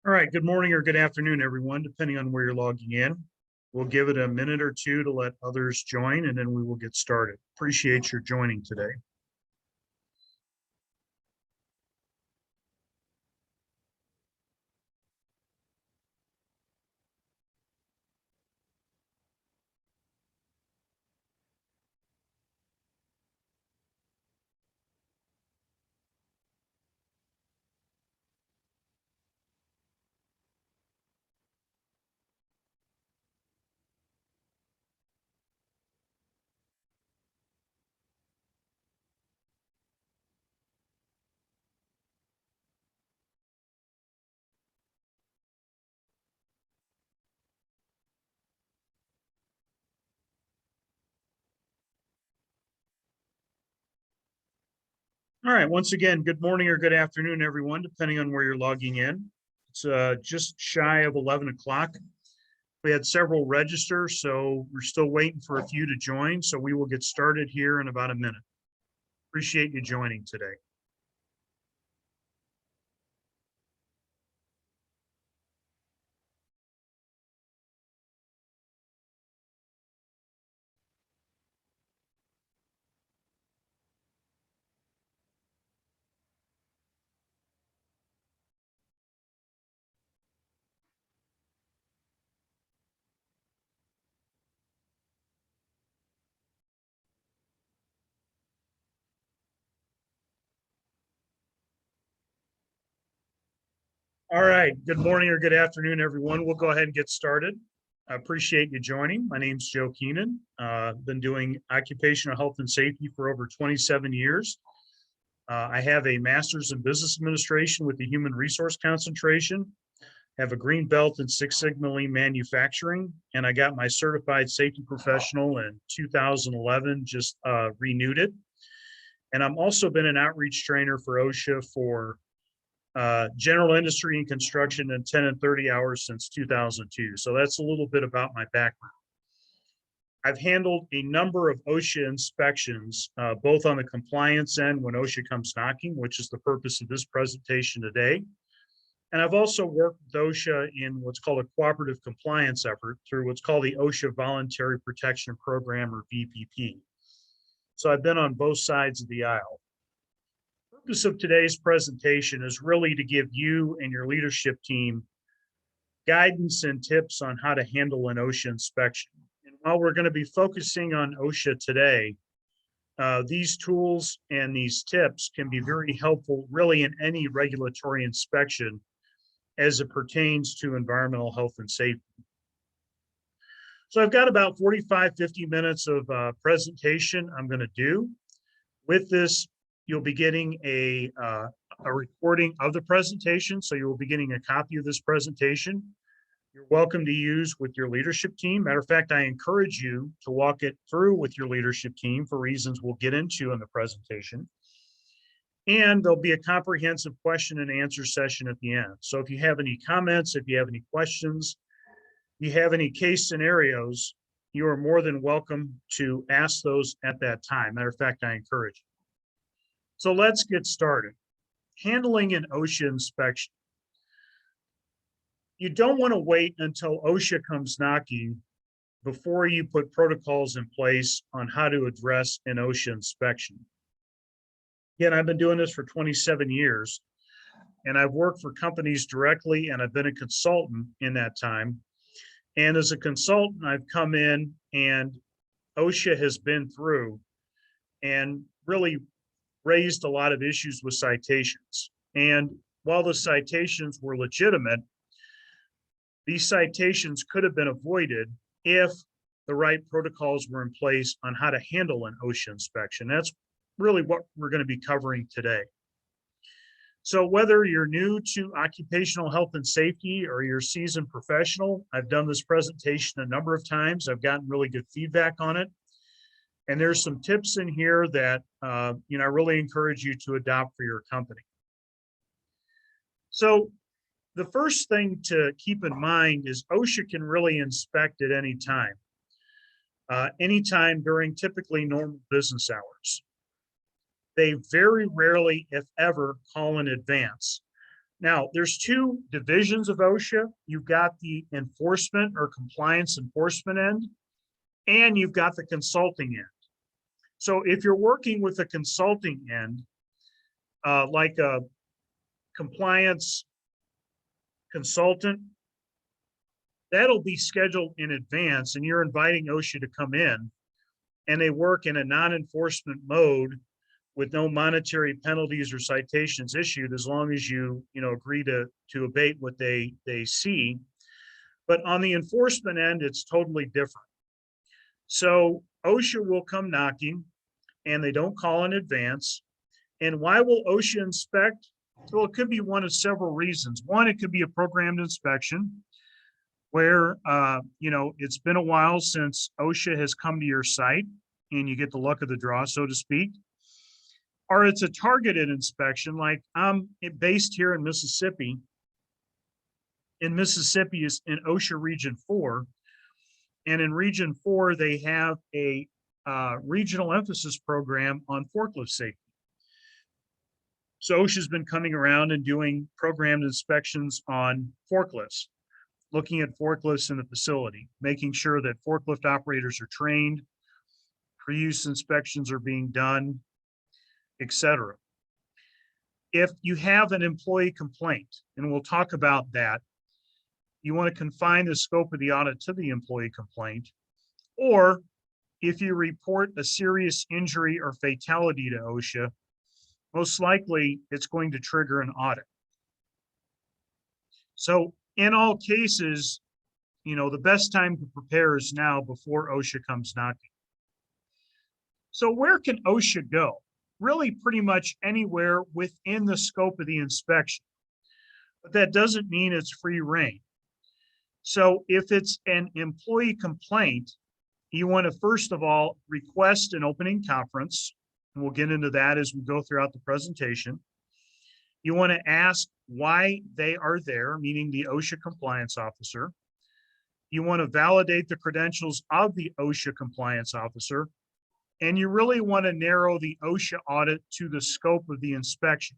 All right, good morning or good afternoon, everyone, depending on where you're logging in. We'll give it a minute or two to let others join, and then we will get started. Appreciate your joining today. All right, once again, good morning or good afternoon, everyone, depending on where you're logging in. It's just shy of 11 o'clock. We had several register, so we're still waiting for a few to join, so we will get started here in about a minute. Appreciate you joining today. All right, good morning or good afternoon, everyone. We'll go ahead and get started. I appreciate you joining. My name's Joe Keenan. Been doing occupational health and safety for over 27 years. I have a master's in business administration with the human resource concentration, have a green belt in Six Sigma Lean manufacturing, and I got my certified safety professional in 2011, just renewed it. And I'm also been an outreach trainer for OSHA for general industry and construction in 10 and 30 hours since 2002. So that's a little bit about my background. I've handled a number of OSHA inspections, both on the compliance end when OSHA comes knocking, which is the purpose of this presentation today. And I've also worked with OSHA in what's called a cooperative compliance effort through what's called the OSHA Voluntary Protection Program, or VPP. So I've been on both sides of the aisle. The purpose of today's presentation is really to give you and your leadership team guidance and tips on how to handle an OSHA inspection. And while we're going to be focusing on OSHA today, these tools and these tips can be very helpful really in any regulatory inspection as it pertains to environmental health and safety. So I've got about 45, 50 minutes of presentation I'm going to do. With this, you'll be getting a recording of the presentation. So you will be getting a copy of this presentation. You're welcome to use with your leadership team. Matter of fact, I encourage you to walk it through with your leadership team for reasons we'll get into in the presentation. And there'll be a comprehensive question and answer session at the end. So if you have any comments, if you have any questions, you have any case scenarios, you are more than welcome to ask those at that time. Matter of fact, I encourage you. So let's get started. Handling an OSHA inspection. You don't want to wait until OSHA comes knocking before you put protocols in place on how to address an OSHA inspection. Again, I've been doing this for 27 years, and I've worked for companies directly, and I've been a consultant in that time. And as a consultant, I've come in and OSHA has been through and really raised a lot of issues with citations. And while the citations were legitimate, these citations could have been avoided if the right protocols were in place on how to handle an OSHA inspection. That's really what we're going to be covering today. So whether you're new to occupational health and safety or you're a seasoned professional, I've done this presentation a number of times. I've gotten really good feedback on it. And there's some tips in here that I really encourage you to adopt for your company. So the first thing to keep in mind is OSHA can really inspect at any time during typically normal business hours. They very rarely, if ever, call in advance. Now, there's two divisions of OSHA. You've got the enforcement or compliance enforcement end, and you've got the consulting end. So if you're working with a consulting end, like a compliance consultant, that'll be scheduled in advance, and you're inviting OSHA to come in, and they work in a non-enforcement mode with no monetary penalties or citations issued, as long as you agree to abate what they see. But on the enforcement end, it's totally different. So OSHA will come knocking, and they don't call in advance. And why will OSHA inspect? Well, it could be one of several reasons. One, it could be a programmed inspection where it's been a while since OSHA has come to your site, and you get the luck of the draw, so to speak. Or it's a targeted inspection, like I'm based here in Mississippi. In Mississippi is in OSHA Region 4. And in Region 4, they have a regional emphasis program on forklift safety. So OSHA's been coming around and doing programmed inspections on forklifts, looking at forklifts in the facility, making sure that forklift operators are trained, pre-use inspections are being done, etc. If you have an employee complaint, and we'll talk about that, you want to confine the scope of the audit to the employee complaint, or if you report a serious injury or fatality to OSHA, most likely it's going to trigger an audit. So in all cases, the best time to prepare is now, before OSHA comes knocking. So where can OSHA go? Really pretty much anywhere within the scope of the inspection. But that doesn't mean it's free reign. So if it's an employee complaint, you want to first of all request an opening conference, and we'll get into that as we go throughout the presentation. You want to ask why they are there, meaning the OSHA compliance officer. You want to validate the credentials of the OSHA compliance officer, and you really want to narrow the OSHA audit to the scope of the inspection.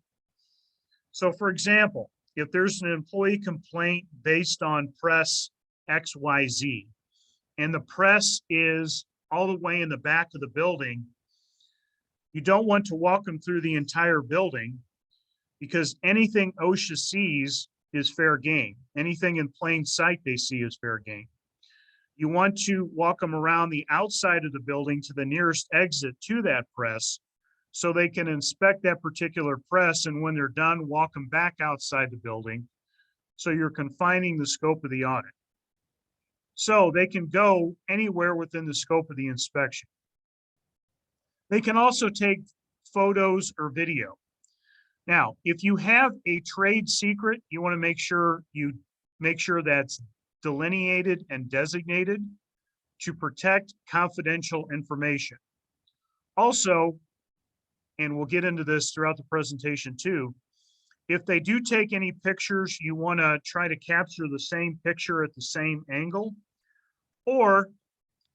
So for example, if there's an employee complaint based on press XYZ, and the press is all the way in the back of the building, you don't want to walk them through the entire building, because anything OSHA sees is fair game. Anything in plain sight they see is fair game. You want to walk them around the outside of the building to the nearest exit to that press, so they can inspect that particular press, and when they're done, walk them back outside the building. So you're confining the scope of the audit. So they can go anywhere within the scope of the inspection. They can also take photos or video. Now, if you have a trade secret, you want to make sure that's delineated and designated to protect confidential information. Also, and we'll get into this throughout the presentation too, if they do take any pictures, you want to try to capture the same picture at the same angle. Or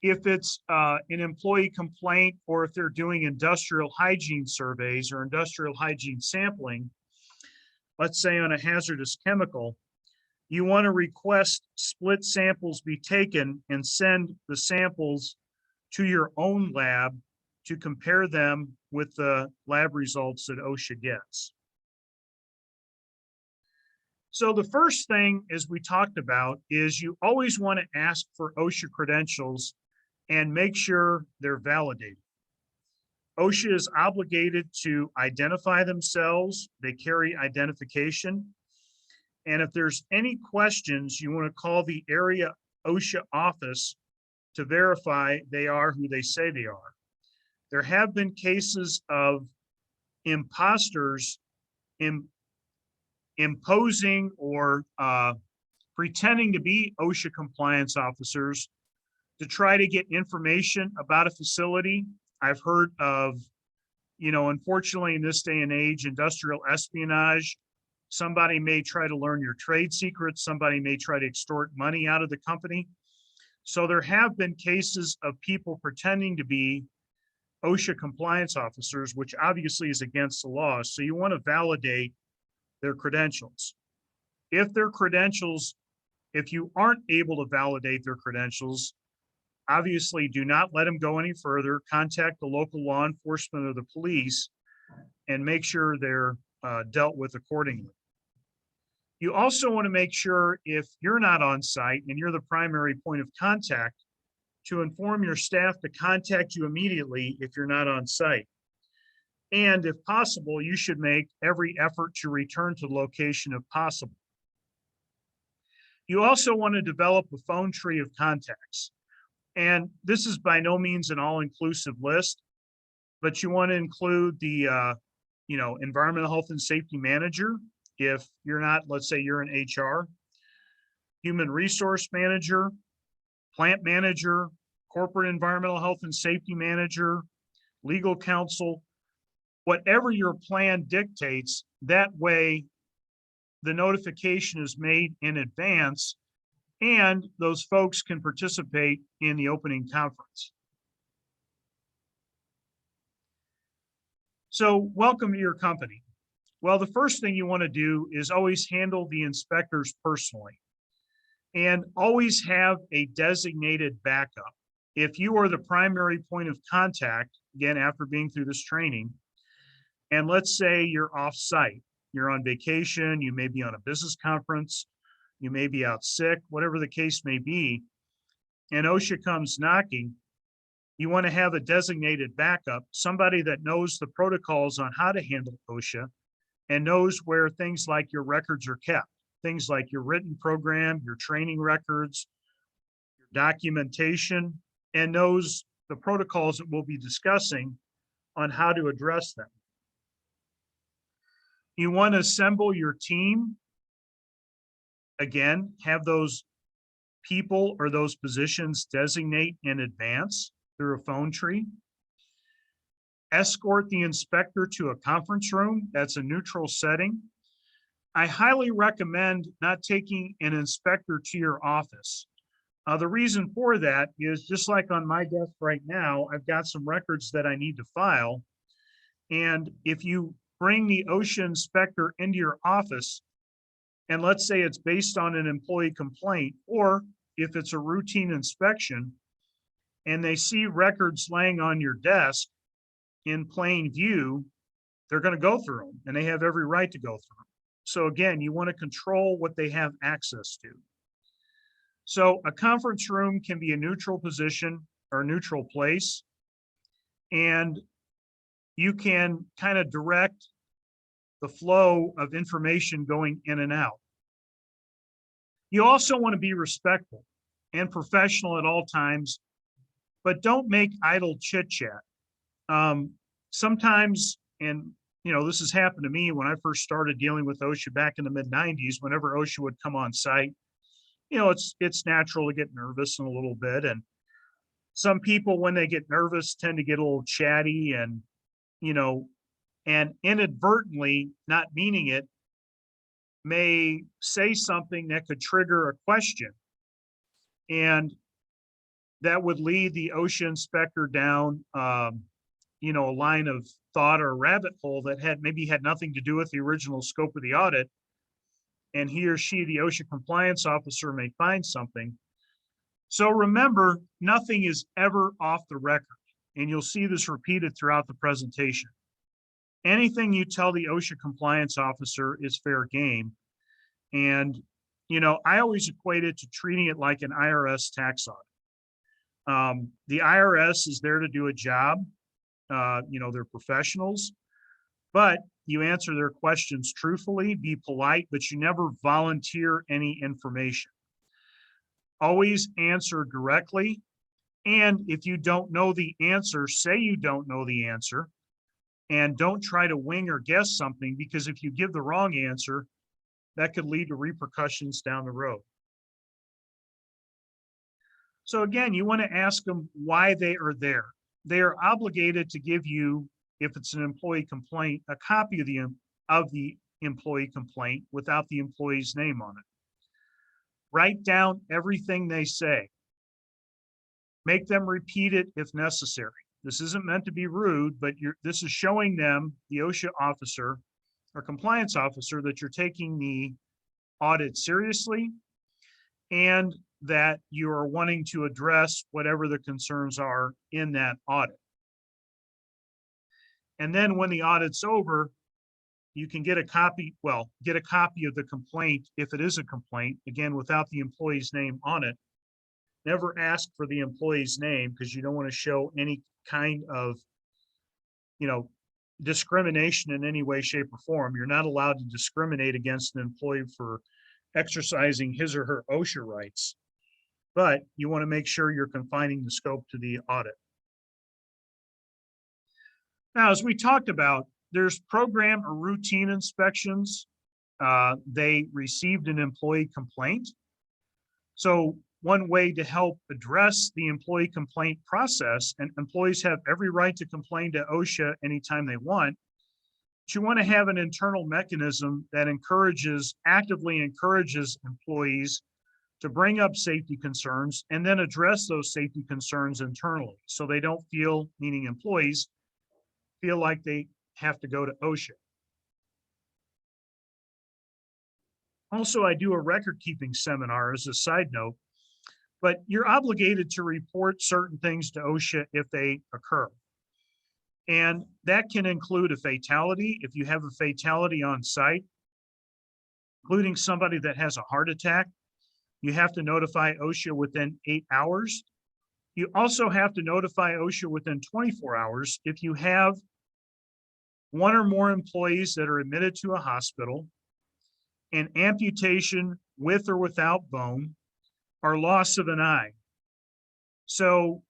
if it's an employee complaint, or if they're doing industrial hygiene surveys or industrial hygiene sampling, let's say on a hazardous chemical, you want to request split samples be taken and send the samples to your own lab to compare them with the lab results that OSHA gets. So the first thing, as we talked about, is you always want to ask for OSHA credentials and make sure they're validated. OSHA is obligated to identify themselves. They carry identification. And if there's any questions, you want to call the area OSHA office to verify they are who they say they are. There have been cases of imposters imposing or pretending to be OSHA compliance officers to try to get information about a facility. I've heard of, unfortunately in this day and age, industrial espionage. Somebody may try to learn your trade secrets. Somebody may try to extort money out of the company. So there have been cases of people pretending to be OSHA compliance officers, which obviously is against the law. So you want to validate their credentials. If their credentials, if you aren't able to validate their credentials, obviously do not let them go any further. Contact the local law enforcement or the police and make sure they're dealt with accordingly. You also want to make sure, if you're not on site and you're the primary point of contact, to inform your staff to contact you immediately if you're not on site. And if possible, you should make every effort to return to the location if possible. You also want to develop a phone tree of contacts. And this is by no means an all-inclusive list, but you want to include the environmental health and safety manager. If you're not, let's say you're in HR, human resource manager, plant manager, corporate environmental health and safety manager, legal counsel, whatever your plan dictates. That way the notification is made in advance and those folks can participate in the opening conference. So welcome to your company. Well, the first thing you want to do is always handle the inspectors personally and always have a designated backup. If you are the primary point of contact, again, after being through this training, and let's say you're off-site, you're on vacation, you may be on a business conference, you may be out sick, whatever the case may be, and OSHA comes knocking, you want to have a designated backup, somebody that knows the protocols on how to handle OSHA and knows where things like your records are kept, things like your written program, your training records, your documentation, and knows the protocols that we'll be discussing on how to address them. You want to assemble your team. Again, have those people or those positions designate in advance through a phone tree. Escort the inspector to a conference room. That's a neutral setting. I highly recommend not taking an inspector to your office. The reason for that is, just like on my desk right now, I've got some records that I need to file. And if you bring the OSHA inspector into your office, and let's say it's based on an employee complaint, or if it's a routine inspection, and they see records laying on your desk in plain view, they're going to go through them, and they have every right to go through them. So again, you want to control what they have access to. So a conference room can be a neutral position or a neutral place, and you can kind of direct the flow of information going in and out. You also want to be respectful and professional at all times, but don't make idle chit chat. Sometimes, and this has happened to me when I first started dealing with OSHA back in the mid-90s. Whenever OSHA would come on site, it's natural to get nervous in a little bit. And some people, when they get nervous, tend to get a little chatty and, and inadvertently, not meaning it, may say something that could trigger a question. And that would lead the OSHA inspector down, a line of thought or a rabbit hole that maybe had nothing to do with the original scope of the audit. And he or she, the OSHA compliance officer, may find something. So remember, nothing is ever off the record. And you'll see this repeated throughout the presentation. Anything you tell the OSHA compliance officer is fair game. And, I always equate it to treating it like an IRS tax audit. The IRS is there to do a job. They're professionals, but you answer their questions truthfully, be polite, but you never volunteer any information. Always answer directly. And if you don't know the answer, say you don't know the answer, and don't try to wing or guess something, because if you give the wrong answer, that could lead to repercussions down the road. So again, you want to ask them why they are there. They are obligated to give you, if it's an employee complaint, a copy of the employee complaint without the employee's name on it. Write down everything they say. Make them repeat it if necessary. This isn't meant to be rude, but this is showing them, the OSHA officer or compliance officer, that you're taking the audit seriously and that you are wanting to address whatever the concerns are in that audit. And then when the audit's over, you can get a copy, get a copy of the complaint if it is a complaint, again, without the employee's name on it. Never ask for the employee's name because you don't want to show any kind of, discrimination in any way, shape, or form. You're not allowed to discriminate against an employee for exercising his or her OSHA rights, but you want to make sure you're confining the scope to the audit. Now, as we talked about, there's program or routine inspections. They received an employee complaint. So one way to help address the employee complaint process, and employees have every right to complain to OSHA anytime they want, but you want to have an internal mechanism that actively encourages employees to bring up safety concerns and then address those safety concerns internally. So they don't feel, meaning employees, feel like they have to go to OSHA. Also, I do a record keeping seminar as a side note, but you're obligated to report certain things to OSHA if they occur. And that can include a fatality. If you have a fatality on site, including somebody that has a heart attack, you have to notify OSHA within 8 hours. You also have to notify OSHA within 24 hours if you have one or more employees that are admitted to a hospital, an amputation with or without bone, or loss of an eye. So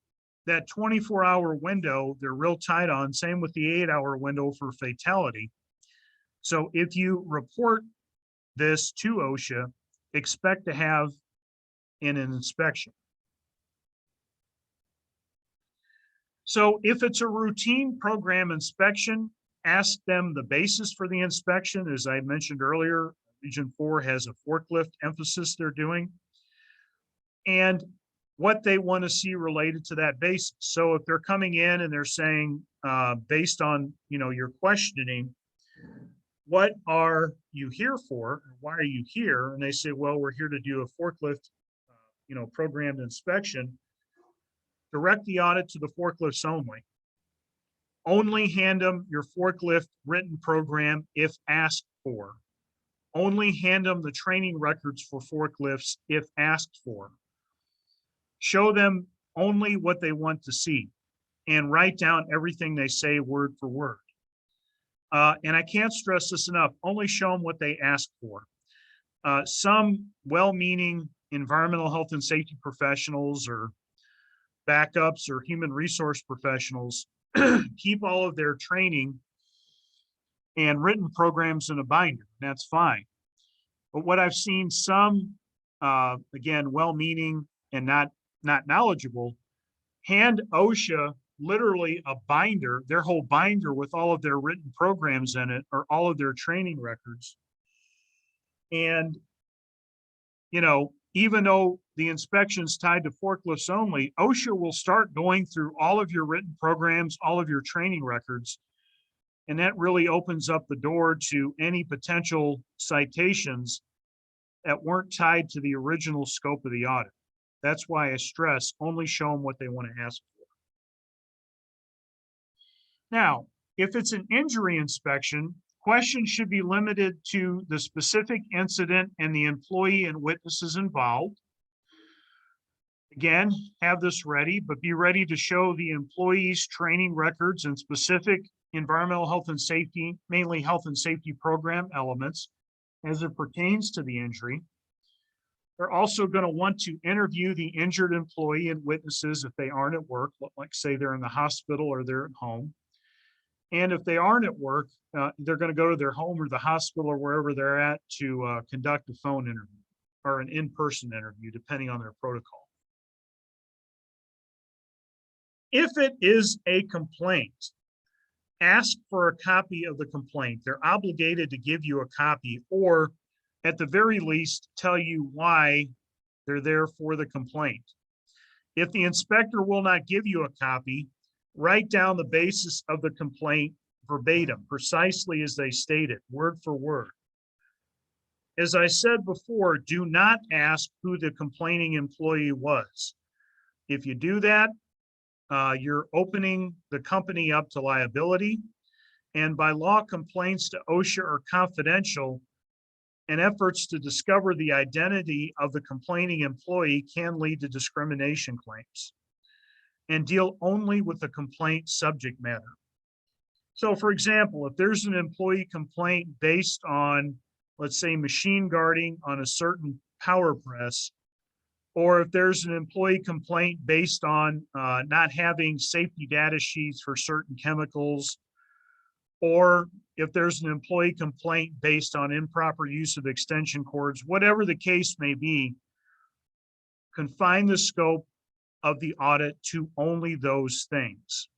that 24-hour window, they're real tight on, same with the 8-hour window for fatality. So if you report this to OSHA, expect to have an inspection. So if it's a routine program inspection, ask them the basis for the inspection. As I mentioned earlier, Region 4 has a forklift emphasis they're doing, and what they want to see related to that basis. So if they're coming in and they're saying, based on your questioning, what are you here for? Why are you here? And they say, well, we're here to do a forklift, programmed inspection. Direct the audit to the forklifts only. Only hand them your forklift written program if asked for. Only hand them the training records for forklifts if asked for. Show them only what they want to see and write down everything they say word for word. And I can't stress this enough, only show them what they ask for. Some well-meaning environmental health and safety professionals or backups or human resource professionals keep all of their training and written programs in a binder. That's fine. But what I've seen some, again, well-meaning and not knowledgeable, hand OSHA literally a binder, their whole binder with all of their written programs in it or all of their training records. And, even though the inspection's tied to forklifts only, OSHA will start going through all of your written programs, all of your training records. And that really opens up the door to any potential citations that weren't tied to the original scope of the audit. That's why I stress only show them what they want to ask for. Now, if it's an injury inspection, questions should be limited to the specific incident and the employee and witnesses involved. Again, have this ready, but be ready to show the employees' training records and specific environmental health and safety, mainly health and safety program elements as it pertains to the injury. They're also going to want to interview the injured employee and witnesses if they aren't at work, like say they're in the hospital or they're at home. And if they aren't at work, they're going to go to their home or the hospital or wherever they're at to conduct a phone interview or an in-person interview, depending on their protocol. If it is a complaint, ask for a copy of the complaint. They're obligated to give you a copy, or at the very least, tell you why they're there for the complaint. If the inspector will not give you a copy, write down the basis of the complaint verbatim, precisely as they state it, word for word. as I said before, do not ask who the complaining employee was. If you do that, you're opening the company up to liability. And by law, complaints to OSHA are confidential, and efforts to discover the identity of the complaining employee can lead to discrimination claims, and deal only with the complaint subject matter. So for example, if there's an employee complaint based on, let's say, machine guarding on a certain power press, or if there's an employee complaint based on not having safety data sheets for certain chemicals, or if there's an employee complaint based on improper use of extension cords, whatever the case may be, confine the scope of the audit to only those things.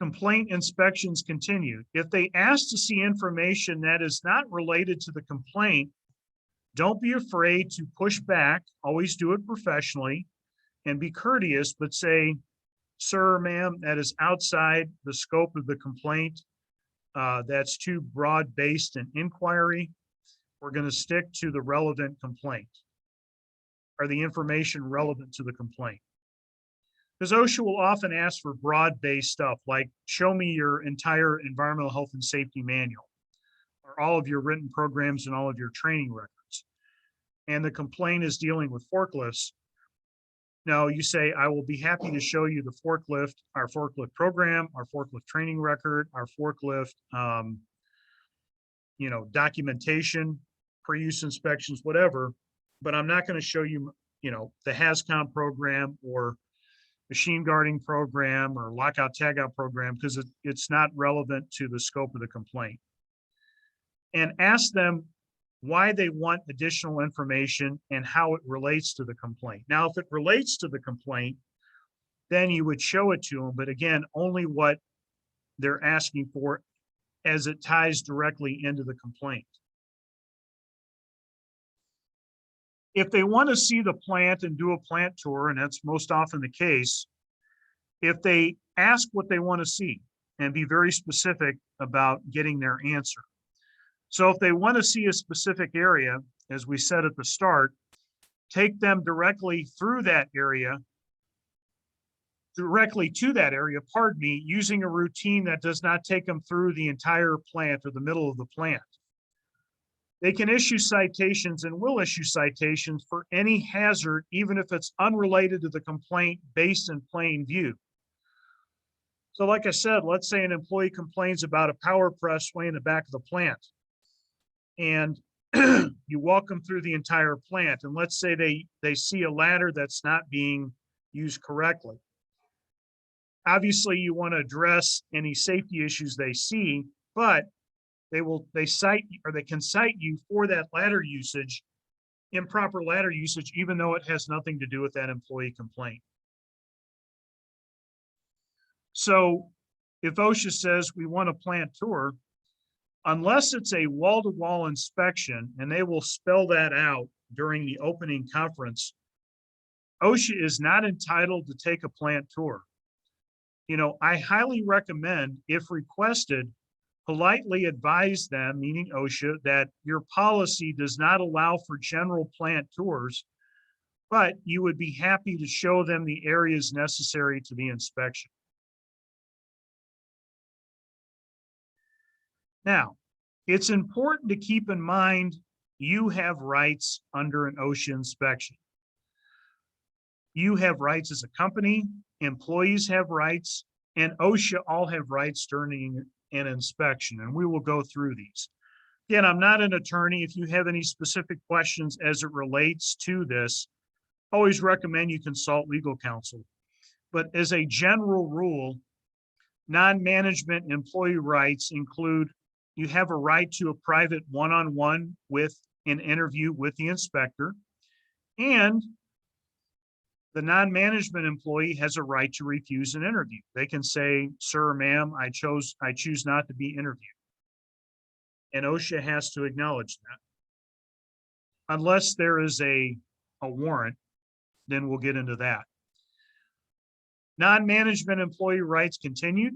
Complaint inspections continued. If they ask to see information that is not related to the complaint, don't be afraid to push back. Always do it professionally and be courteous, but say, sir, ma'am, that is outside the scope of the complaint. That's too broad-based an inquiry. We're going to stick to the relevant complaint, or the information relevant to the complaint. Because OSHA will often ask for broad-based stuff, like show me your entire environmental health and safety manual, or all of your written programs and all of your training records. And the complaint is dealing with forklifts. No, you say, I will be happy to show you the forklift, our forklift program, our forklift training record, our forklift, documentation, pre-use inspections, whatever, but I'm not going to show you, the HAZCOM program or machine guarding program or lockout tagout program, because it's not relevant to the scope of the complaint. And ask them why they want additional information and how it relates to the complaint. Now, if it relates to the complaint, then you would show it to them, but again, only what they're asking for as it ties directly into the complaint. If they want to see the plant and do a plant tour, and that's most often the case, if they ask what they want to see and be very specific about getting their answer. So if they want to see a specific area, as we said at the start, take them directly to that area, using a routine that does not take them through the entire plant or the middle of the plant. They can issue citations and will issue citations for any hazard, even if it's unrelated to the complaint based in plain view. So like I said, let's say an employee complains about a power press way in the back of the plant. And you walk them through the entire plant. And let's say they see a ladder that's not being used correctly. Obviously, you want to address any safety issues they see, but they can cite you for that ladder usage, improper ladder usage, even though it has nothing to do with that employee complaint. So if OSHA says we want a plant tour, unless it's a wall-to-wall inspection, and they will spell that out during the opening conference, OSHA is not entitled to take a plant tour. I highly recommend, if requested, politely advise them, meaning OSHA, that your policy does not allow for general plant tours, but you would be happy to show them the areas necessary to the inspection. Now, it's important to keep in mind you have rights under an OSHA inspection. You have rights as a company, employees have rights, and OSHA all have rights during an inspection, and we will go through these. Again, I'm not an attorney. If you have any specific questions as it relates to this, always recommend you consult legal counsel. But as a general rule, non-management employee rights include you have a right to a private one-on-one with an interview with the inspector, and the non-management employee has a right to refuse an interview. They can say, sir, ma'am, I choose not to be interviewed. And OSHA has to acknowledge that. Unless there is a warrant, then we'll get into that. Non-management employee rights continued.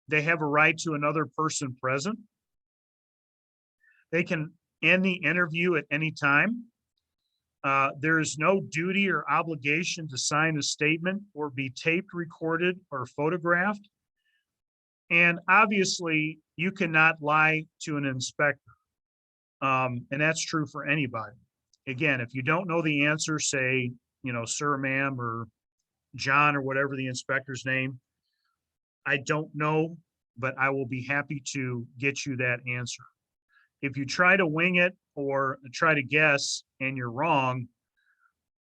They have a right to another person present. They can end the interview at any time. There is no duty or obligation to sign a statement or be taped, recorded, or photographed. And obviously, you cannot lie to an inspector. And that's true for anybody. Again, if you don't know the answer, say, sir, ma'am, or John, or whatever the inspector's name, I don't know, but I will be happy to get you that answer. If you try to wing it or try to guess and you're wrong,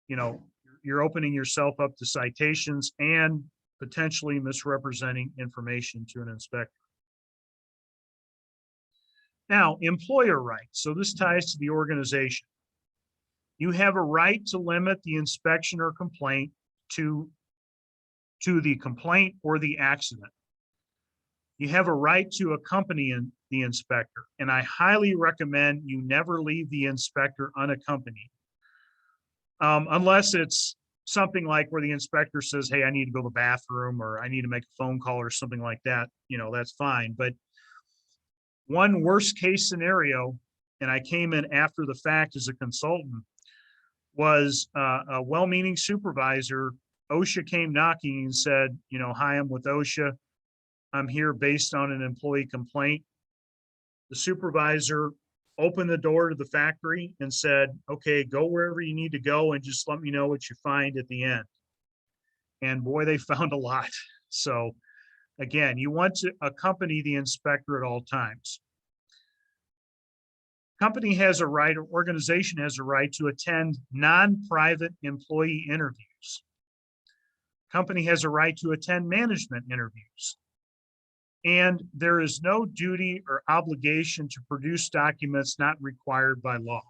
you're opening yourself up to citations and potentially misrepresenting information to an inspector. Now, employer rights. So this ties to the organization. You have a right to limit the inspection or complaint to the complaint or the accident. You have a right to accompany the inspector, and I highly recommend you never leave the inspector unaccompanied. Unless it's something like where the inspector says, hey, I need to go to the bathroom, or I need to make a phone call or something like that, that's fine. But one worst case scenario, and I came in after the fact as a consultant, was a well-meaning supervisor. OSHA came knocking and said, hi, I'm with OSHA. I'm here based on an employee complaint. The supervisor opened the door to the factory and said, okay, go wherever you need to go and just let me know what you find at the end. And boy, they found a lot. So again, you want to accompany the inspector at all times. Company has a right, or organization has a right to attend non-private employee interviews. Company has a right to attend management interviews. And there is no duty or obligation to produce documents not required by law.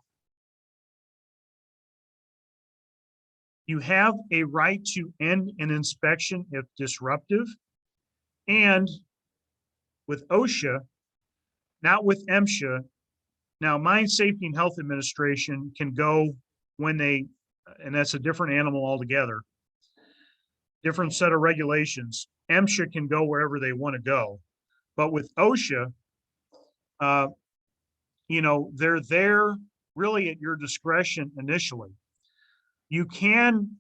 You have a right to end an inspection if disruptive. And with OSHA, not with MSHA, now Mine Safety and Health Administration can go when they, and that's a different animal altogether, different set of regulations. MSHA can go wherever they want to go. But with OSHA, they're there really at your discretion initially. You can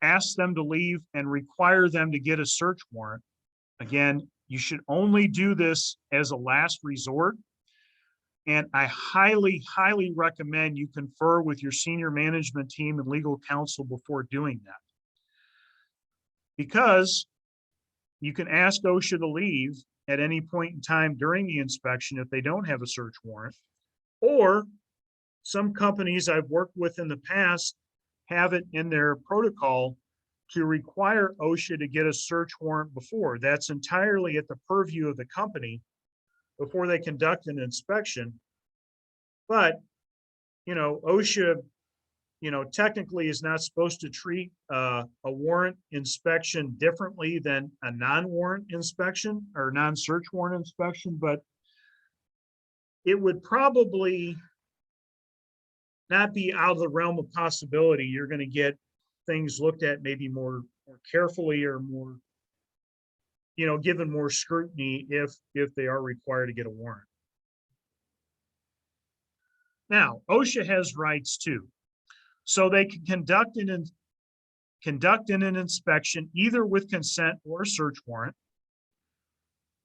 ask them to leave and require them to get a search warrant. Again, you should only do this as a last resort. And I highly, highly recommend you confer with your senior management team and legal counsel before doing that. Because you can ask OSHA to leave at any point in time during the inspection if they don't have a search warrant. Or some companies I've worked with in the past have it in their protocol to require OSHA to get a search warrant before. That's entirely at the purview of the company before they conduct an inspection. But, OSHA, technically is not supposed to treat a warrant inspection differently than a non-warrant inspection or non-search warrant inspection, but it would probably not be out of the realm of possibility. You're going to get things looked at maybe more carefully or more, given more scrutiny if they are required to get a warrant. Now, OSHA has rights too. So they can conduct an inspection either with consent or a search warrant,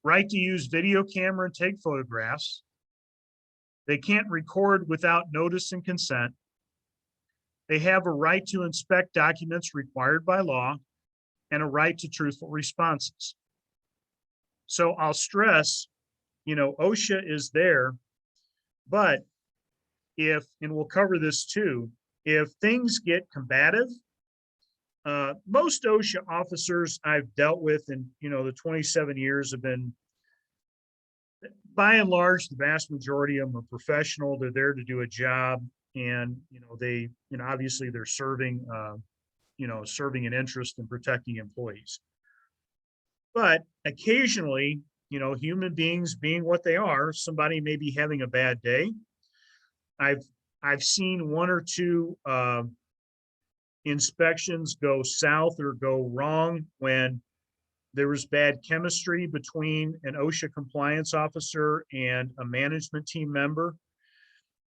right to use video camera and take photographs. They can't record without notice and consent. They have a right to inspect documents required by law and a right to truthful responses. So I'll stress, OSHA is there, but and we'll cover this too, if things get combative, most OSHA officers I've dealt with in, the 27 years have been, by and large, the vast majority of them are professional. They're there to do a job, and, they, obviously they're serving, serving an interest in protecting employees. But occasionally, human beings being what they are, somebody may be having a bad day. I've seen one or two inspections go south or go wrong when there was bad chemistry between an OSHA compliance officer and a management team member.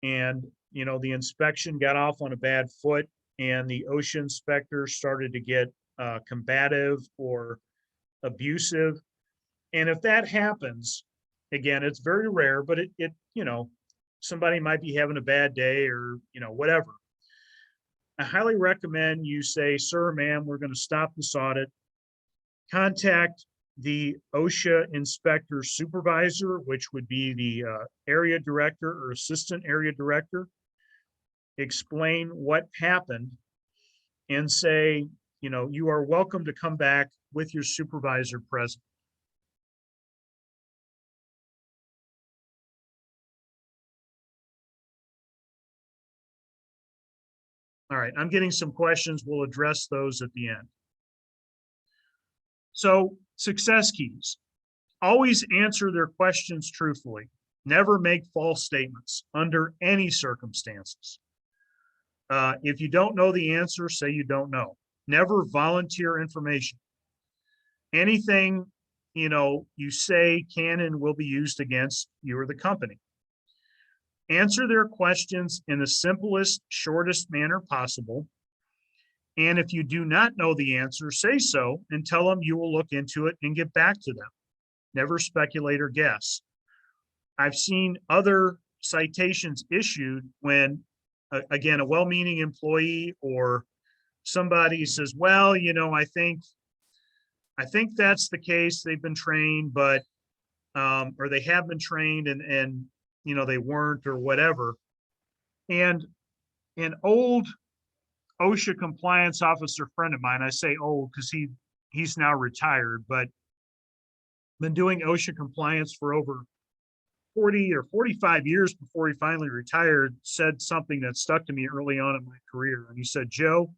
And, the inspection got off on a bad foot, and the OSHA inspector started to get combative or abusive. And if that happens, again, it's very rare, but somebody might be having a bad day or, whatever. I highly recommend you say, sir, ma'am, we're going to stop this audit. Contact the OSHA inspector supervisor, which would be the area director or assistant area director. Explain what happened and say, you are welcome to come back with your supervisor present. All right, I'm getting some questions. We'll address those at the end. So, success keys. Always answer their questions truthfully. Never make false statements under any circumstances. If you don't know the answer, say you don't know. Never volunteer information. Anything, you say can and will be used against you or the company. Answer their questions in the simplest, shortest manner possible. And if you do not know the answer, say so and tell them you will look into it and get back to them. Never speculate or guess. I've seen other citations issued when, again, a well-meaning employee or somebody says, well, I think that's the case. They've been trained, but, or they have been trained and they weren't or whatever. And an old OSHA compliance officer friend of mine, I say old because he's now retired, but been doing OSHA compliance for over 40 or 45 years before he finally retired, said something that stuck to me early on in my career. And he said, Joe,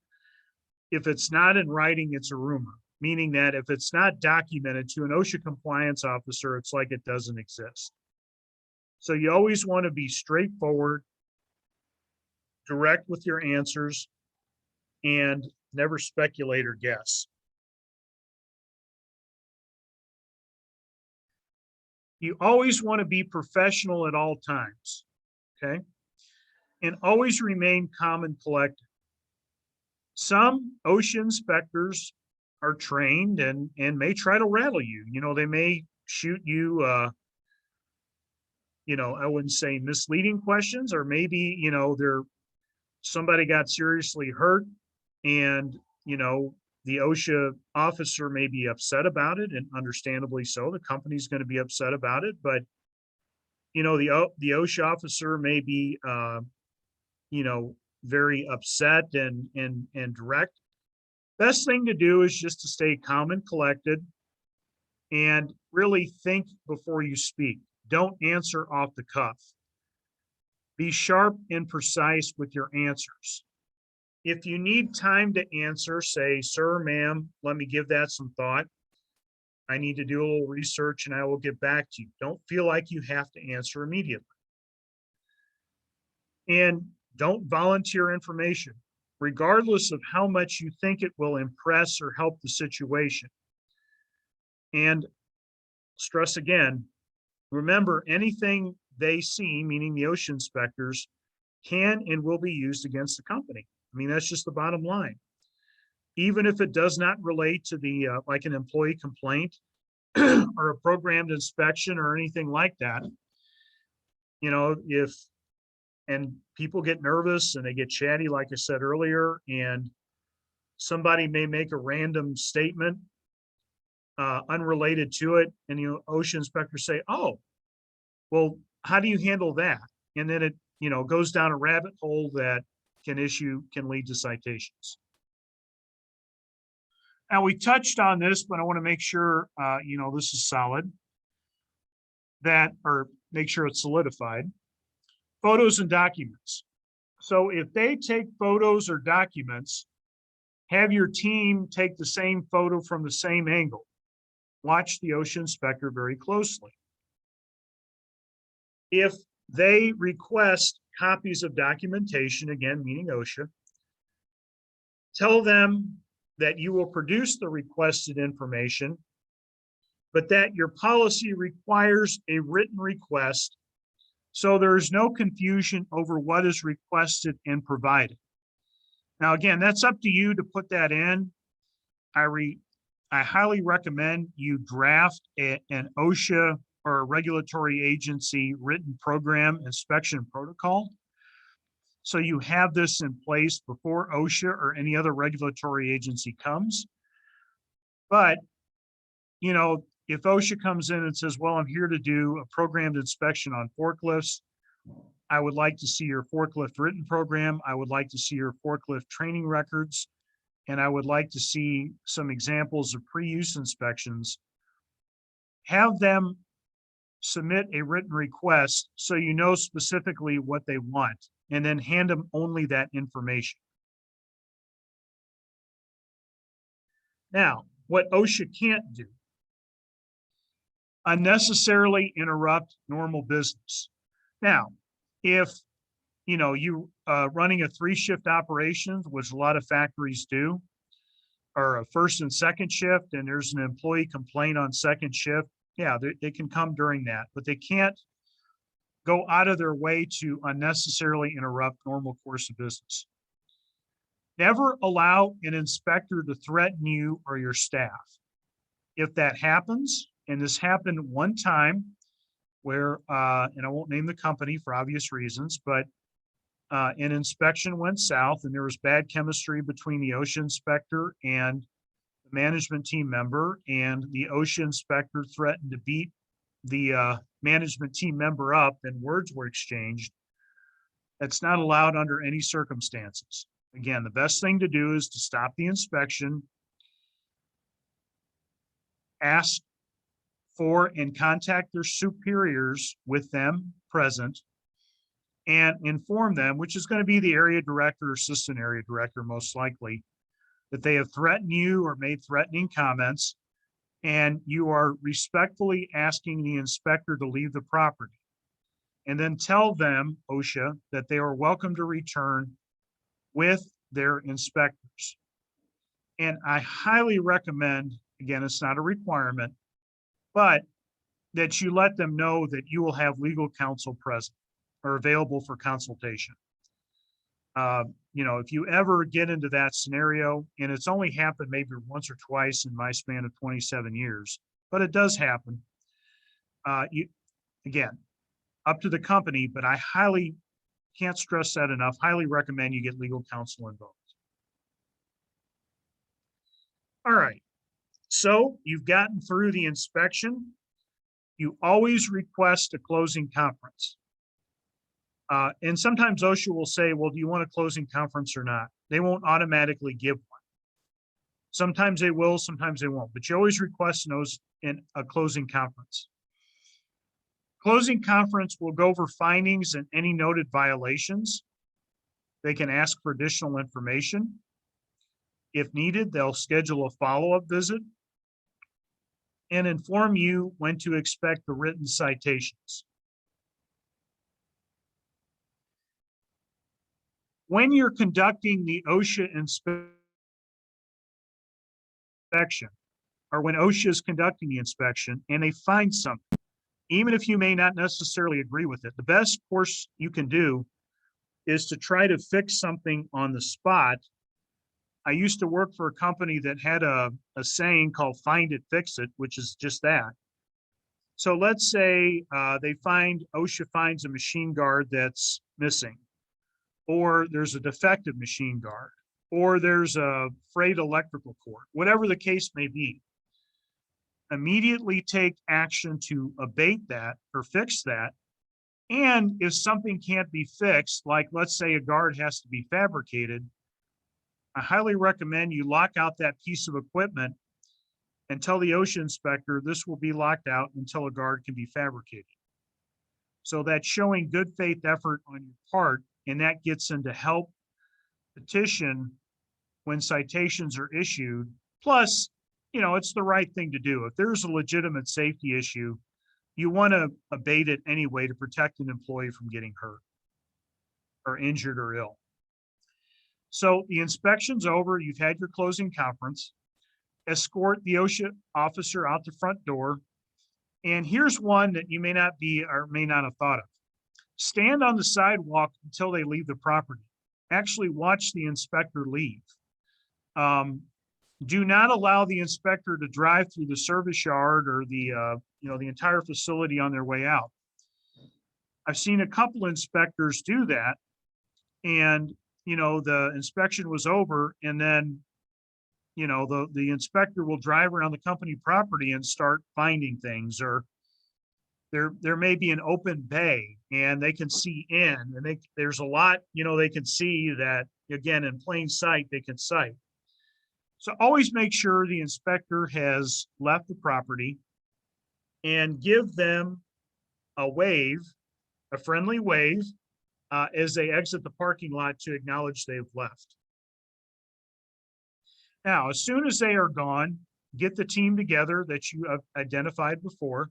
if it's not in writing, it's a rumor, meaning that if it's not documented to an OSHA compliance officer, it's like it doesn't exist. So you always want to be straightforward, direct with your answers, and never speculate or guess. You always want to be professional at all times, okay? And always remain calm and collected. Some OSHA inspectors are trained and may try to rattle you. They may shoot you, I wouldn't say misleading questions, or maybe, somebody got seriously hurt and, the OSHA officer may be upset about it, and understandably so. The company's going to be upset about it, but the OSHA officer may be very upset and direct. Best thing to do is just to stay calm and collected and really think before you speak. Don't answer off the cuff. Be sharp and precise with your answers. If you need time to answer, say, sir, ma'am, let me give that some thought. I need to do a little research and I will get back to you. Don't feel like you have to answer immediately. And don't volunteer information, regardless of how much you think it will impress or help the situation. And stress again, remember, anything they see, meaning the OSHA inspectors, can and will be used against the company. I mean, that's just the bottom line. Even if it does not relate to the, like an employee complaint or a programmed inspection or anything like that, and people get nervous and they get chatty, like I said earlier, and somebody may make a random statement unrelated to it, and OSHA inspectors say, oh, well, how do you handle that? And then it goes down a rabbit hole that can lead to citations. Now, we touched on this, but I want to make sure this is solid, or make sure it's solidified. Photos and documents. So if they take photos or documents, have your team take the same photo from the same angle. Watch the OSHA inspector very closely. If they request copies of documentation, again, meaning OSHA, tell them that you will produce the requested information but that your policy requires a written request, so there's no confusion over what is requested and provided. Now, again, that's up to you to put that in. I highly recommend you draft an OSHA or a regulatory agency written program inspection protocol. So you have this in place before OSHA or any other regulatory agency comes. But, you know, if OSHA comes in and says, well, I'm here to do a programmed inspection on forklifts, I would like to see your forklift written program. I would like to see your forklift training records. And I would like to see some examples of pre-use inspections. Have them submit a written request so you know specifically what they want, and then hand them only that information. Now, what OSHA can't do, unnecessarily interrupt normal business. Now, if you running a 3-shift operations, which a lot of factories do, or a first and second shift, and there's an employee complaint on second shift, yeah, they can come during that, but they can't go out of their way to unnecessarily interrupt normal course of business. Never allow an inspector to threaten you or your staff. If that happens, and this happened one time where, and I won't name the company for obvious reasons, but an inspection went south and there was bad chemistry between the OSHA inspector and the management team member, and the OSHA inspector threatened to beat the management team member up and words were exchanged. That's not allowed under any circumstances. Again, the best thing to do is to stop the inspection, ask for and contact their superiors with them present, and inform them, which is going to be the area director or assistant area director most likely, that they have threatened you or made threatening comments, and you are respectfully asking the inspector to leave the property. And then tell them, OSHA, that they are welcome to return with their inspectors. And I highly recommend, again, it's not a requirement, but that you let them know that you will have legal counsel present or available for consultation. If you ever get into that scenario, and it's only happened maybe once or twice in my span of 27 years, but it does happen. Again, up to the company, but I can't stress that enough, highly recommend you get legal counsel involved. All right, so you've gotten through the inspection. You always request a closing conference. And sometimes OSHA will say, well, do you want a closing conference or not? They won't automatically give one. Sometimes they will, sometimes they won't, but you always request in a closing conference. Closing conference will go over findings and any noted violations. They can ask for additional information. If needed, they'll schedule a follow-up visit and inform you when to expect the written citations. When you're conducting the OSHA inspection, or when OSHA is conducting the inspection and they find something, even if you may not necessarily agree with it, the best course you can do is to try to fix something on the spot. I used to work for a company that had a saying called find it, fix it, which is just that. So let's say OSHA finds a machine guard that's missing, or there's a defective machine guard, or there's a frayed electrical cord, whatever the case may be. Immediately take action to abate that or fix that. And if something can't be fixed, like let's say a guard has to be fabricated, I highly recommend you lock out that piece of equipment and tell the OSHA inspector this will be locked out until a guard can be fabricated. So that's showing good faith effort on your part, and that gets into help petition when citations are issued. Plus, it's the right thing to do. If there's a legitimate safety issue, you want to abate it anyway to protect an employee from getting hurt or injured or ill. So the inspection's over, you've had your closing conference. escort the OSHA officer out the front door. And here's one that you may not be or may not have thought of. Stand on the sidewalk until they leave the property. Actually watch the inspector leave. Do not allow the inspector to drive through the service yard or the entire facility on their way out. I've seen a couple inspectors do that, and the inspection was over, and then the inspector will drive around the company property and start finding things, or there may be an open bay and they can see in, and there's a lot they can see that, again, in plain sight they can cite. So always make sure the inspector has left the property, and give them a wave, a friendly wave, as they exit the parking lot to acknowledge they've left. Now, as soon as they are gone, get the team together that you have identified before.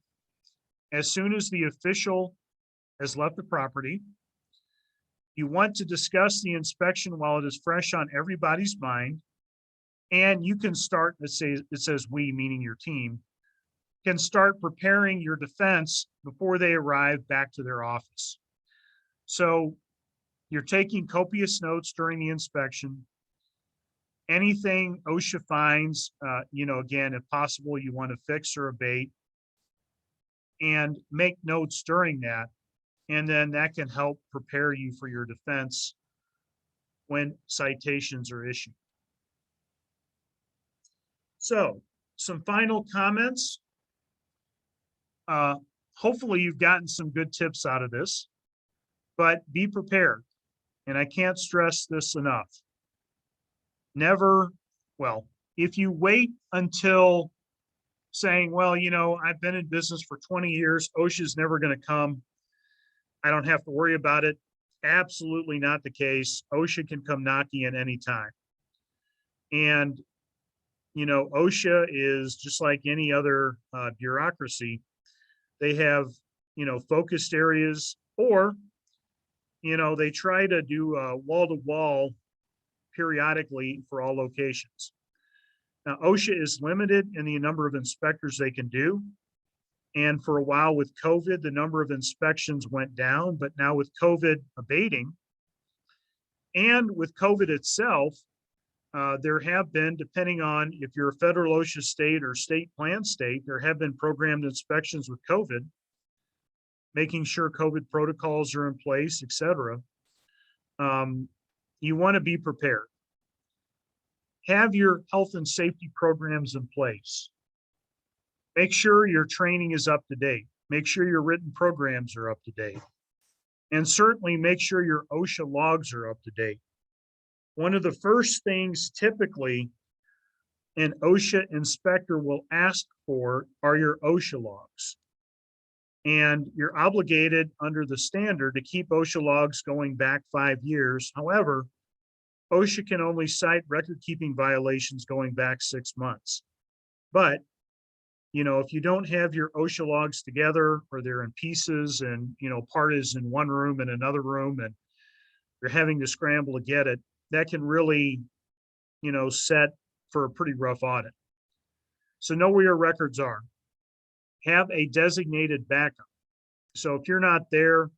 As soon as the official has left the property, you want to discuss the inspection while it is fresh on everybody's mind. And you can start, it says we, meaning your team, can start preparing your defense before they arrive back to their office. So you're taking copious notes during the inspection. Anything OSHA finds, again, if possible, you want to fix or abate, and make notes during that. And then that can help prepare you for your defense when citations are issued. So some final comments. Hopefully you've gotten some good tips out of this, but be prepared. And I can't stress this enough. If you wait until saying, well, I've been in business for 20 years, OSHA is never going to come, I don't have to worry about it. Absolutely not the case. OSHA can come knocking at any time. And OSHA is just like any other bureaucracy. They have, focused areas, or, they try to do wall-to-wall periodically for all locations. Now, OSHA is limited in the number of inspectors they can do. And for a while with COVID, the number of inspections went down, but now with COVID abating and with COVID itself, there have been, depending on if you're a federal OSHA state or state plan state, there have been programmed inspections with COVID, making sure COVID protocols are in place, et cetera. You want to be prepared. Have your health and safety programs in place. Make sure your training is up to date. Make sure your written programs are up to date. And certainly make sure your OSHA logs are up to date. One of the first things typically an OSHA inspector will ask for are your OSHA logs. And you're obligated under the standard to keep OSHA logs going back 5 years. However, OSHA can only cite record-keeping violations going back 6 months. But, if you don't have your OSHA logs together, or they're in pieces and, part is in one room and another room, and you're having to scramble to get it, that can really, set for a pretty rough audit. So know where your records are. Have a designated backup. So if you're not there,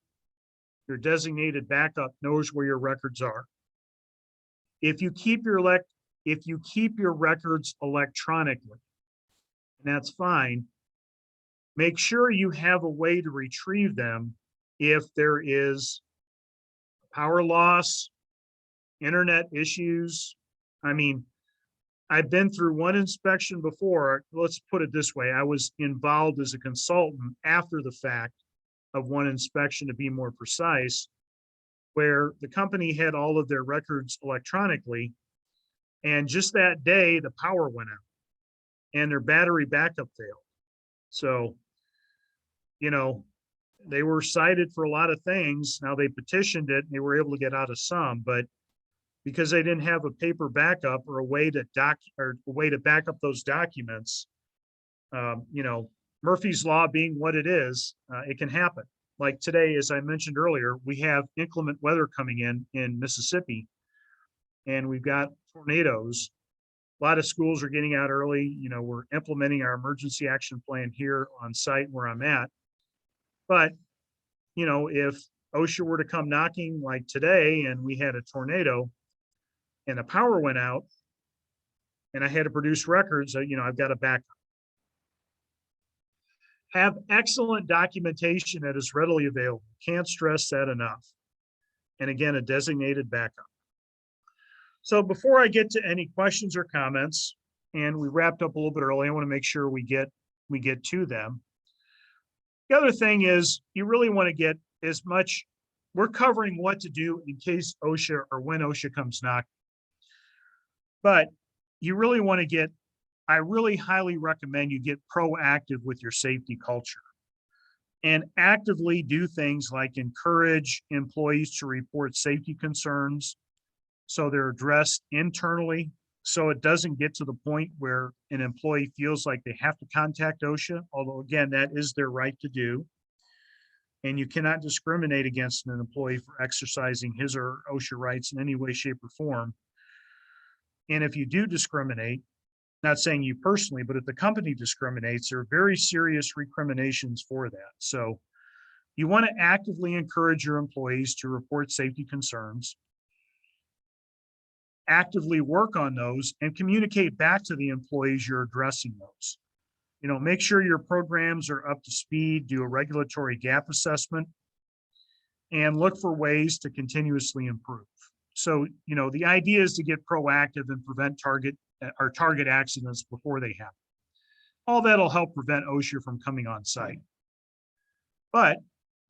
your designated backup knows where your records are. If you keep your records electronically, and that's fine, make sure you have a way to retrieve them if there is power loss, internet issues. I mean, I've been through one inspection before. Let's put it this way. I was involved as a consultant after the fact of one inspection, to be more precise, where the company had all of their records electronically, and just that day the power went out and their battery backup failed. So, they were cited for a lot of things. Now they petitioned it and they were able to get out of some, but because they didn't have a paper backup or a way to back up those documents, Murphy's Law being what it is, it can happen. Like today, as I mentioned earlier, we have inclement weather coming in Mississippi, and we've got tornadoes. A lot of schools are getting out early. We're implementing our emergency action plan here on site where I'm at. But, if OSHA were to come knocking like today and we had a tornado and the power went out and I had to produce records, I've got a backup. Have excellent documentation that is readily available. Can't stress that enough. And again, a designated backup. So before I get to any questions or comments, and we wrapped up a little bit early, I want to make sure we get to them. The other thing is you really want to get as much, we're covering what to do in case OSHA or when OSHA comes knocking. But you really want to get, I really highly recommend you get proactive with your safety culture and actively do things like encourage employees to report safety concerns so they're addressed internally, so it doesn't get to the point where an employee feels like they have to contact OSHA, although again, that is their right to do. And you cannot discriminate against an employee for exercising his or OSHA rights in any way, shape, or form. And if you do discriminate, not saying you personally, but if the company discriminates, there are very serious recriminations for that. So you want to actively encourage your employees to report safety concerns, actively work on those, and communicate back to the employees you're addressing those. Make sure your programs are up to speed, do a regulatory gap assessment, and look for ways to continuously improve. So, the idea is to get proactive and prevent target accidents before they happen. All that'll help prevent OSHA from coming on site. But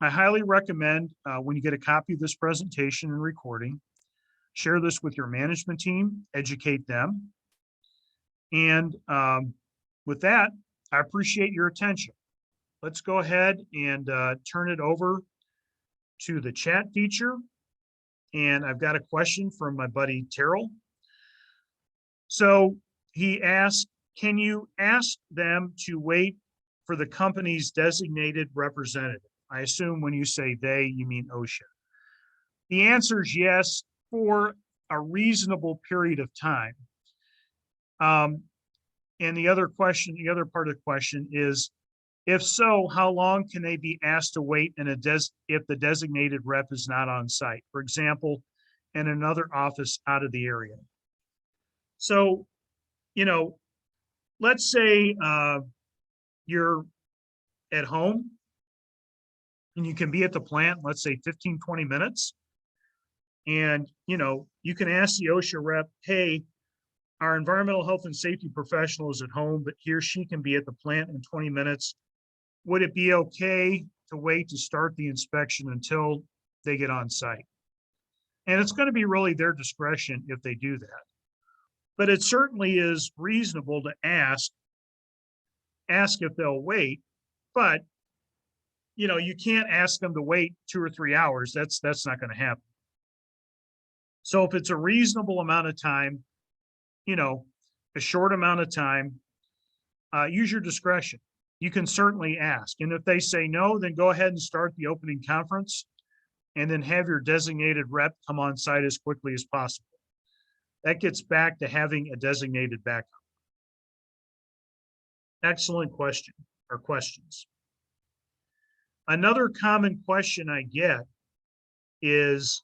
I highly recommend when you get a copy of this presentation and recording, share this with your management team, educate them. And with that, I appreciate your attention. Let's go ahead and turn it over to the chat feature. And I've got a question from my buddy Terrell. So he asked, can you ask them to wait for the company's designated representative? I assume when you say they, you mean OSHA. The answer is yes, for a reasonable period of time. And the other part of the question is, if so, how long can they be asked to wait if the designated rep is not on site? For example, in another office out of the area. So, let's say you're at home and you can be at the plant, let's say 15, 20 minutes. And, you can ask the OSHA rep, hey, our environmental health and safety professional is at home, but he or she can be at the plant in 20 minutes. Would it be okay to wait to start the inspection until they get on site? And it's going to be really their discretion if they do that. But it certainly is reasonable to ask if they'll wait, but you can't ask them to wait 2 or 3 hours. That's not going to happen. So if it's a reasonable amount of time, a short amount of time, use your discretion. You can certainly ask. And if they say no, then go ahead and start the opening conference and then have your designated rep come on site as quickly as possible. That gets back to having a designated backup. Excellent question or questions. Another common question I get is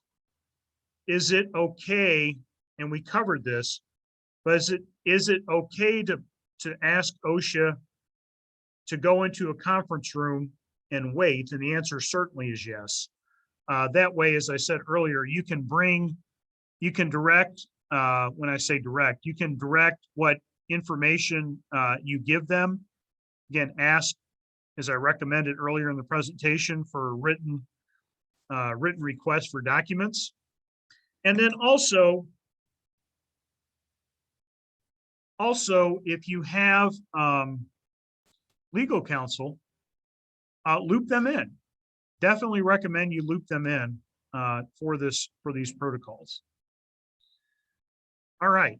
it okay, and we covered this, but is it okay to ask OSHA to go into a conference room and wait? And the answer certainly is yes. That way, as I said earlier, you can direct, when I say direct, you can direct what information you give them. Again, ask, as I recommended earlier in the presentation, for written requests for documents. And then also, if you have legal counsel, loop them in. Definitely recommend you loop them in for these protocols. All right.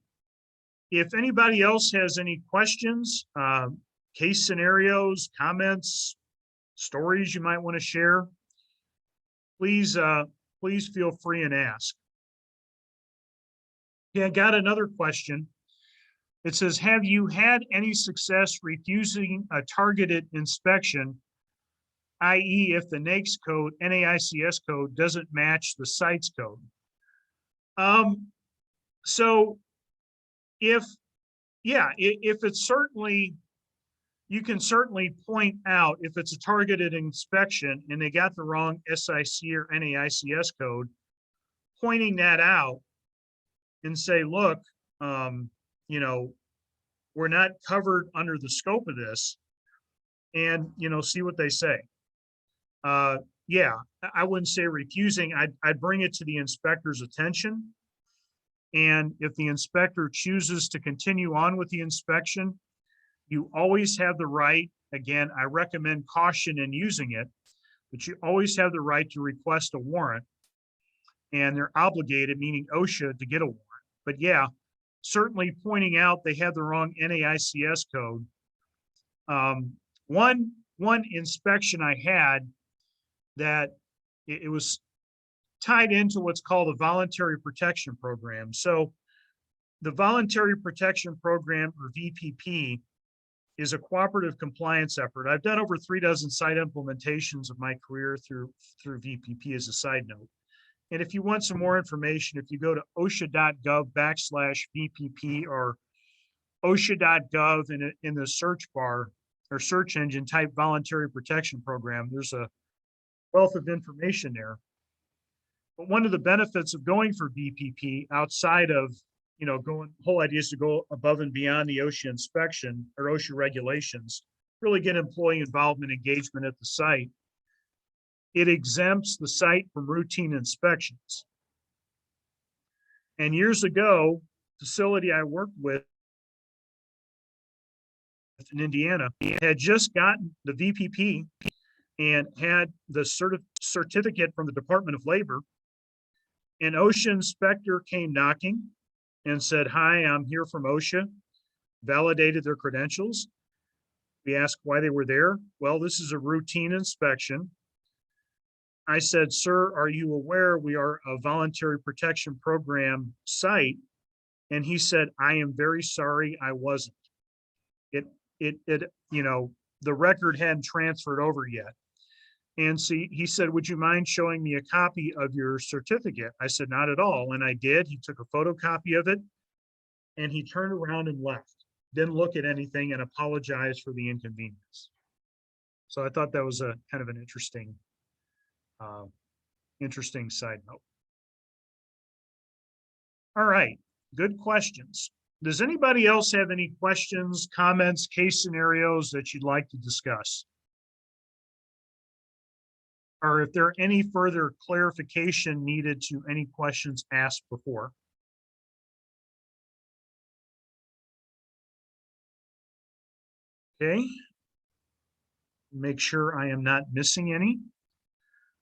If anybody else has any questions, case scenarios, comments, stories you might want to share, please feel free and ask. Yeah, I got another question. It says, have you had any success refusing a targeted inspection, i.e. if the NAICS code doesn't match the site's code? So if it's certainly, you can certainly point out if it's a targeted inspection and they got the wrong SIC or NAICS code, pointing that out and say, look, you know, we're not covered under the scope of this, and, you know, see what they say. Yeah, I wouldn't say refusing. I'd bring it to the inspector's attention. And if the inspector chooses to continue on with the inspection, you always have the right, again, I recommend caution in using it, but you always have the right to request a warrant, and they're obligated, meaning OSHA, to get a warrant. But yeah, certainly pointing out they had the wrong NAICS code. One inspection I had that it was tied into what's called a voluntary protection program. So the voluntary protection program, or VPP, is a cooperative compliance effort. I've done over 36 site implementations of my career through VPP, as a side note. And if you want some more information, if you go to osha.gov/VPP or osha.gov in the search bar or search engine, type voluntary protection program, there's a wealth of information there. But one of the benefits of going for VPP, outside of, you know, the whole idea is to go above and beyond the OSHA inspection or OSHA regulations, really get employee involvement, engagement at the site. It exempts the site from routine inspections. And years ago, facility I worked with in Indiana had just gotten the VPP and had the certificate from the Department of Labor. An OSHA inspector came knocking and said, "Hi, I'm here from OSHA," validated their credentials. We asked why they were there. "Well, this is a routine inspection." I said, "Sir, are you aware we are a voluntary protection program site?" And he said, "I am very sorry, I wasn't." You know, the record hadn't transferred over yet. And so he said, "Would you mind showing me a copy of your certificate?" I said, "Not at all." And I did. He took a photocopy of it and he turned around and left. Didn't look at anything and apologized for the inconvenience. So I thought that was a kind of an interesting side note. All right, good questions. Does anybody else have any questions, comments, case scenarios that you'd like to discuss? Or if there are any further clarification needed to any questions asked before? Okay. Make sure I am not missing any.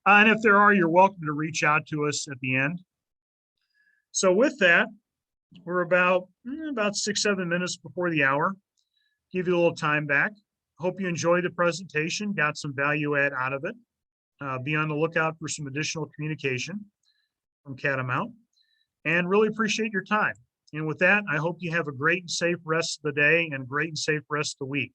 And if there are, you're welcome to reach out to us at the end. So with that, we're about 6-7 minutes before the hour. Give you a little time back. Hope you enjoyed the presentation, got some value add out of it. Be on the lookout for some additional communication from Catamount, and really appreciate your time. And with that, I hope you have a great and safe rest of the day and great and safe rest of the week.